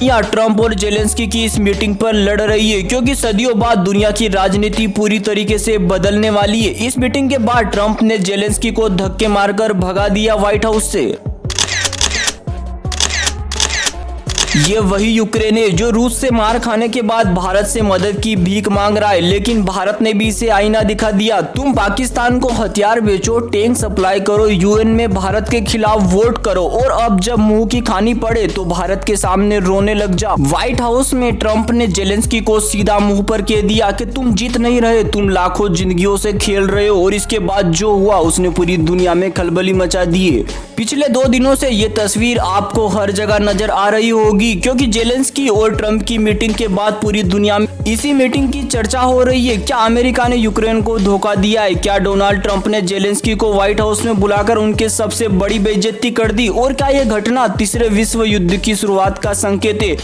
यहाँ ट्रम्प और जेलेंस्की की इस मीटिंग पर लड़ रही है क्योंकि सदियों बाद दुनिया की राजनीति पूरी तरीके से बदलने वाली है। इस मीटिंग के बाद ट्रम्प ने जेलेंस्की को धक्के मारकर भगा दिया व्हाइट हाउस से। ये वही यूक्रेन है जो रूस से मार खाने के बाद भारत से मदद की भीख मांग रहा है, लेकिन भारत ने भी इसे आईना दिखा दिया। तुम पाकिस्तान को हथियार बेचो, टैंक सप्लाई करो, यूएन में भारत के खिलाफ वोट करो और अब जब मुंह की खानी पड़े तो भारत के सामने रोने लग जा। व्हाइट हाउस में ट्रम्प ने जेलेंस्की को सीधा मुंह पर कह दिया कि तुम जीत नहीं रहे, तुम लाखों जिंदगियों से खेल रहे हो। और इसके बाद जो हुआ उसने पूरी दुनिया में खलबली मचा दी है। पिछले 2 दिनों से ये तस्वीर आपको हर जगह नजर आ रही होगी क्योंकि जेलेंस्की और ट्रम्प की मीटिंग के बाद पूरी दुनिया में इसी मीटिंग की चर्चा हो रही है। क्या अमेरिका ने यूक्रेन को धोखा दिया है? क्या डोनाल्ड ट्रम्प ने जेलेंस्की को व्हाइट हाउस में बुलाकर उनके सबसे बड़ी बेइज्जती कर दी? और क्या यह घटना तीसरे विश्व युद्ध की शुरुआत का संकेत है?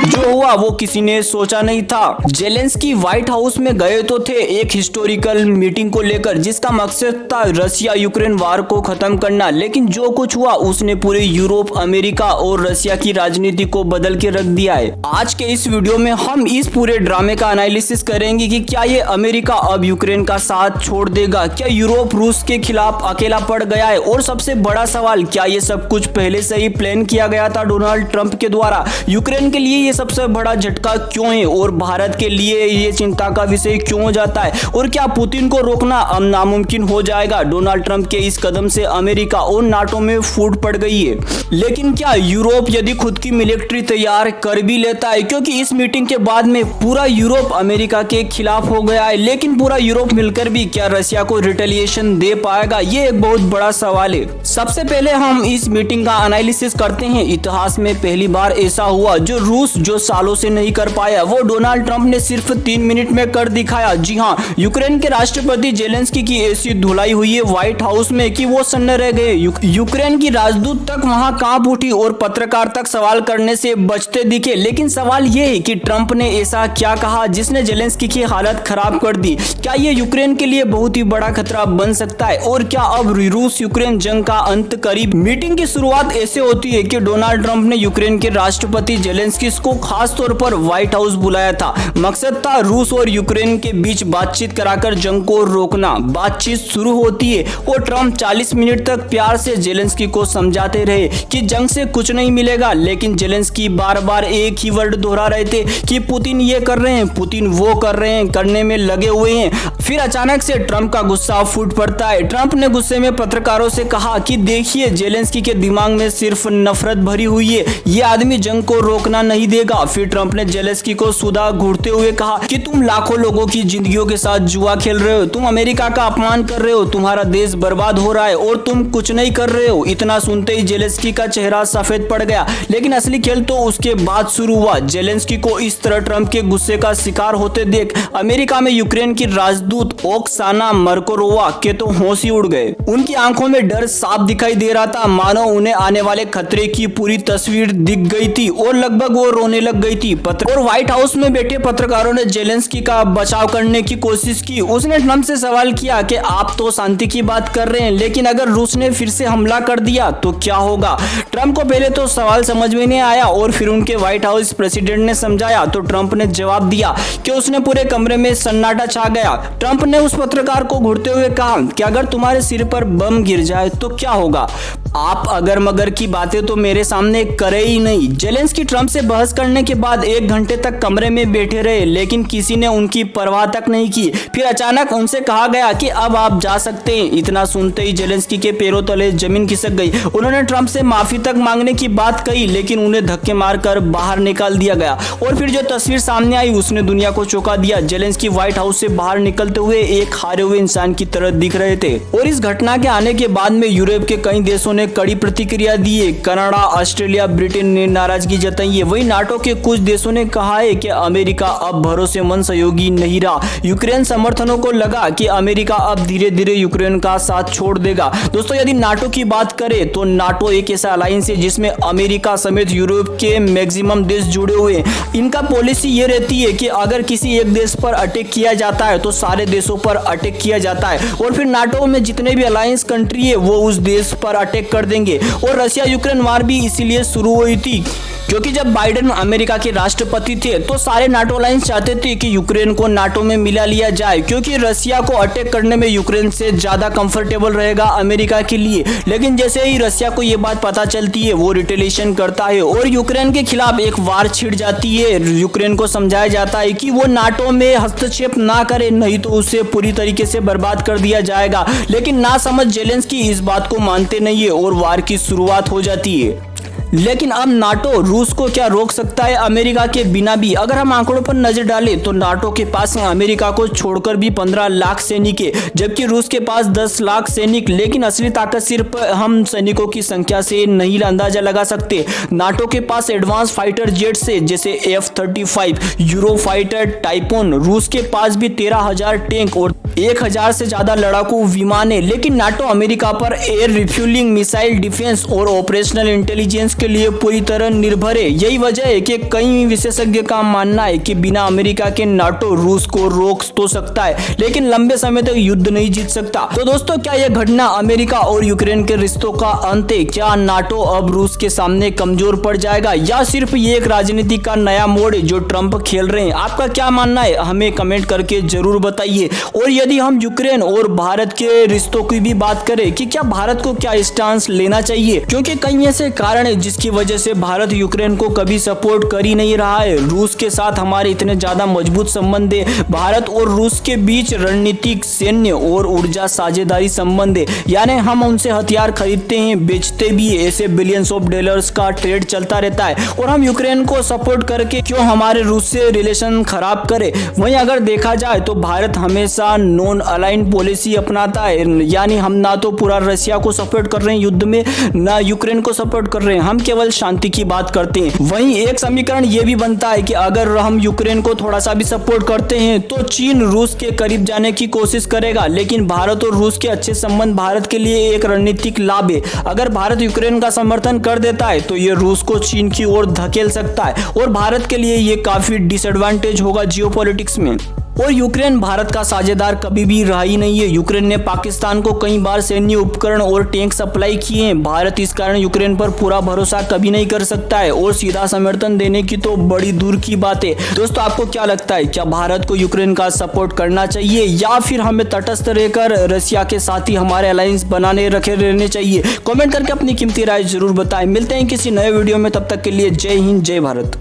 जो हुआ वो किसी ने सोचा नहीं था। जेलेंस्की व्हाइट हाउस में गए तो थे एक हिस्टोरिकल मीटिंग को लेकर जिसका मकसद था रशिया यूक्रेन वार को खत्म करना, लेकिन जो कुछ हुआ उसने पूरे यूरोप, अमेरिका और रशिया की राजनीति को बदल के रख दिया है। आज के इस वीडियो में हम इस पूरे ड्रामे का एनालिसिस करेंगे कि क्या ये अमेरिका अब यूक्रेन का साथ छोड़ देगा, क्या यूरोप रूस के खिलाफ अकेला पड़ गया है, और सबसे बड़ा सवाल, क्या ये सब कुछ पहले से ही प्लान किया गया था डोनाल्ड ट्रम्प के द्वारा? यूक्रेन के लिए ये सबसे बड़ा झटका क्यों है और भारत के लिए ये चिंता का विषय क्यों हो जाता है? और क्या पुतिन को रोकना अब नामुमकिन हो जाएगा? डोनाल्ड ट्रम्प के इस कदम से अमेरिका और नाटो में फूट पड़ गई है। लेकिन क्या यूरोप यदि खुद की मिलिट्री तैयार कर भी लेता है, क्योंकि इस मीटिंग के बाद में पूरा यूरोप अमेरिका के खिलाफ हो गया है, लेकिन पूरा यूरोप मिलकर भी क्या रशिया को रिटेलिएशन दे पाएगा? ये एक बहुत बड़ा सवाल है। सबसे पहले हम इस मीटिंग का एनालिसिस करते हैं। इतिहास में पहली बार ऐसा हुआ जो रूस जो सालों से नहीं कर पाया वो डोनाल्ड ट्रम्प ने सिर्फ 3 मिनट में कर दिखाया। जी हाँ, यूक्रेन के राष्ट्रपति जेलेंस्की की ऐसी धुलाई हुई है व्हाइट हाउस में कि वो सन्न रह गए। यूक्रेन की राजदूत तक वहां कांप उठी और पत्रकार तक सवाल करने से बचते दिखे। लेकिन सवाल ये है कि ट्रम्प ने ऐसा क्या कहा जिसने जेलेंस्की की हालत खराब कर दी? क्या ये यूक्रेन के लिए बहुत ही बड़ा खतरा बन सकता है? और क्या अब रूस यूक्रेन जंग का अंत करीब? मीटिंग की शुरुआत ऐसे होती है कि डोनाल्ड ट्रम्प ने यूक्रेन के राष्ट्रपति जेलेंस्की को खास तौर पर व्हाइट हाउस बुलाया था। मकसद था रूस और यूक्रेन के बीच बातचीत कराकर जंग को रोकना। बातचीत शुरू होती है और ट्रम्प 40 मिनट तक प्यार से जेलेंस्की को समझाते रहे कि जंग से कुछ नहीं मिलेगा, लेकिन जेलेंस्की बार बार एक ही वर्ड दोहरा रहे थे कि पुतिन ये कर रहे हैं, पुतिन वो कर रहे हैं, करने में लगे हुए हैं। फिर अचानक से ट्रम्प का गुस्सा फूट पड़ता है। ट्रम्प ने गुस्से में पत्रकारों से कहा कि देखिए, जेलेंस्की के दिमाग में सिर्फ नफरत भरी हुई है, ये आदमी जंग को रोकना नहीं देगा। फिर ट्रम्प ने जेलेंस्की को सुधा घूरते हुए कहा कि तुम लाखों लोगों की जिंदगियों के साथ जुआ खेल रहे हो, तुम अमेरिका का अपमान कर रहे हो, तुम्हारा देश बर्बाद हो रहा है और तुम कुछ नहीं कर रहे हो। इतना सुनते ही जेलेंस्की का चेहरा सफेद पड़ गया, लेकिन असली खेल तो उसके बाद शुरू हुआ। जेलेंस्की को इस तरह ट्रम्प के गुस्से का शिकार होते देख अमेरिका में यूक्रेन की राजदूत ओक्साना मार्कोरोवा के तो होश ही उड़ गए। उनकी आंखों में डर साफ दिखाई दे रहा था, मानो उन्हें आने वाले खतरे की पूरी तस्वीर दिख गई थी और लगभग वो रोने लग गई थी। और व्हाइट हाउस में बैठे पत्रकारों ने जेलेंस्की का बचाव करने की कोशिश की। उसने ट्रम्प से सवाल किया कि आप तो शांति की बात कर रहे हैं, लेकिन अगर रूस ने फिर से हमला कर दिया तो क्या होगा? ट्रम्प को पहले तो सवाल समझ में नहीं आया और फिर उनके व्हाइट हाउस प्रेसिडेंट ने समझाया तो ट्रम्प ने जवाब दिया कि उसने पूरे कमरे में सन्नाटा छा गया। ट्रम्प ने उस पत्रकार को घूरते हुए कहा कि अगर तुम्हारे सिर पर बम गिर जाए तो क्या होगा? आप अगर मगर की बातें तो मेरे सामने करे ही नहीं। जेलेंस्की ट्रम्प से बहस करने के बाद 1 घंटे तक कमरे में बैठे रहे, लेकिन किसी ने उनकी परवाह तक नहीं की। फिर अचानक उनसे कहा गया कि अब आप जा सकते हैं। इतना सुनते ही जेलेंस्की के पैरों तले जमीन खिसक गई। उन्होंने ट्रम्प से माफी तक मांगने की बात कही, लेकिन उन्हें धक्के मारकर बाहर निकाल दिया गया। और फिर जो तस्वीर सामने आई उसने दुनिया को चौंका दिया। जेलेंस्की व्हाइट हाउस से बाहर निकलते हुए एक हारे हुए इंसान की तरह दिख रहे थे। और इस घटना के आने के बाद में यूरोप के कई देशों ने कड़ी प्रतिक्रिया दी है। कनाडा, ऑस्ट्रेलिया, ब्रिटेन ने नाराजगी जताई है। वही नाटो के कुछ देशों ने कहा है कि अमेरिका अब भरोसेमंद सहयोगी नहीं रहा। यूक्रेन समर्थनों को लगा कि अमेरिका अब धीरे धीरे यूक्रेन का साथ छोड़ देगा। दोस्तों, यदि नाटो की बात करें तो नाटो एक ऐसा अलायंस है जिसमें अमेरिका समेत यूरोप के मैक्सिमम देश जुड़े हुए हैं। इनका पॉलिसी ये रहती है कि अगर किसी एक देश पर अटैक किया जाता है तो सारे देशों पर अटैक किया जाता है, और फिर नाटो में जितने भी अलायंस कंट्री है वो उस देश पर अटैक कर देंगे। और रसिया यूक्रेन वार भी इसीलिए शुरू हुई थी क्योंकि जब बाइडेन अमेरिका के राष्ट्रपति थे तो सारे नाटो अलायंस चाहते थे कि यूक्रेन को नाटो में मिला लिया जाए, क्योंकि रसिया को अटैक करने में यूक्रेन से ज्यादा कंफर्टेबल रहेगा अमेरिका के लिए। लेकिन जैसे ही रसिया को ये बात पता चलती है वो रिटेलिएशन करता है और यूक्रेन के खिलाफ एक वार छिड़ जाती है। यूक्रेन को समझाया जाता है कि वो नाटो में हस्तक्षेप ना करे, नहीं तो उसे पूरी तरीके से बर्बाद कर दिया जाएगा। लेकिन ना समझ जेलेंस्की इस बात को मानते नहीं है और वार की शुरुआत हो जाती है। लेकिन अब नाटो रूस को क्या रोक सकता है अमेरिका के बिना भी? अगर हम आंकड़ों पर नजर डालें तो नाटो के पास अमेरिका को छोड़कर भी 15 लाख सैनिक है, जबकि रूस के पास 10 लाख सैनिक। लेकिन असली ताकत सिर्फ हम सैनिकों की संख्या से नहीं अंदाजा लगा सकते। नाटो के पास एडवांस फाइटर जेट्स है जैसे F-35, यूरो फाइटर, टाइफून। रूस के पास भी 13,000 टैंक और 1,000 से ज्यादा लड़ाकू विमान है। लेकिन नाटो अमेरिका पर एयर रिफ्यूलिंग, मिसाइल डिफेंस और ऑपरेशनल इंटेलिजेंस के लिए पूरी तरह निर्भर है। यही वजह है कि कई विशेषज्ञ का मानना है कि बिना अमेरिका के नाटो रूस को रोक तो सकता है लेकिन लंबे समय तक युद्ध नहीं जीत सकता। तो दोस्तों, क्या यह घटना अमेरिका और यूक्रेन के रिश्तों का अंत है? क्या नाटो अब रूस के सामने कमजोर पड़ जाएगा या सिर्फ ये एक राजनीति का नया मोड़ है जो ट्रंप खेल रहे हैं? आपका क्या मानना है हमें कमेंट करके जरूर बताइए। और यदि हम यूक्रेन और भारत के रिश्तों की भी बात करें कि क्या भारत को क्या स्टांस लेना चाहिए, क्योंकि कई ऐसे कारण है जिसकी वजह से भारत यूक्रेन को कभी सपोर्ट कर ही नहीं रहा है। रूस के साथ हमारे इतने ज्यादा मजबूत संबंध है। भारत और रूस के बीच रणनीतिक, सैन्य और ऊर्जा साझेदारी संबंध है, यानी हम उनसे हथियार खरीदते हैं, बेचते भी है। ऐसे बिलियंस ऑफ डॉलर्स का ट्रेड चलता रहता है और हम यूक्रेन को सपोर्ट करके क्यों हमारे रूस से रिलेशन खराब करे। वहीं अगर देखा जाए तो भारत हमेशा नॉन अलाइन पॉलिसी अपनाता है, यानी हम ना तो पूरा रशिया को सपोर्ट कर रहे हैं युद्ध में, ना यूक्रेन को सपोर्ट कर रहे हैं, हम केवल शांति की बात करते हैं। वहीं एक समीकरण यह भी बनता है कि अगर हम यूक्रेन को थोड़ा सा भी सपोर्ट करते हैं तो चीन रूस के करीब जाने की कोशिश करेगा। लेकिन भारत और रूस के अच्छे संबंध भारत के लिए एक रणनीतिक लाभ है। अगर भारत यूक्रेन का समर्थन कर देता है तो यह रूस को चीन की ओर धकेल सकता है और भारत के लिए यह काफी डिसएडवांटेज होगा जियोपॉलिटिक्स में। और यूक्रेन भारत का साझेदार कभी भी रहा ही नहीं है। यूक्रेन ने पाकिस्तान को कई बार सैन्य उपकरण और टैंक सप्लाई किए हैं। भारत इस कारण यूक्रेन पर पूरा भरोसा कभी नहीं कर सकता है और सीधा समर्थन देने की तो बड़ी दूर की बात है। दोस्तों, आपको क्या लगता है, क्या भारत को यूक्रेन का सपोर्ट करना चाहिए या फिर हमें तटस्थ रहकर रशिया के साथ ही हमारे अलायंस बनाने रखे रहने चाहिए? कमेंट करके अपनी कीमती राय जरूर बताएं। मिलते हैं किसी नए वीडियो में, तब तक के लिए जय हिंद, जय भारत।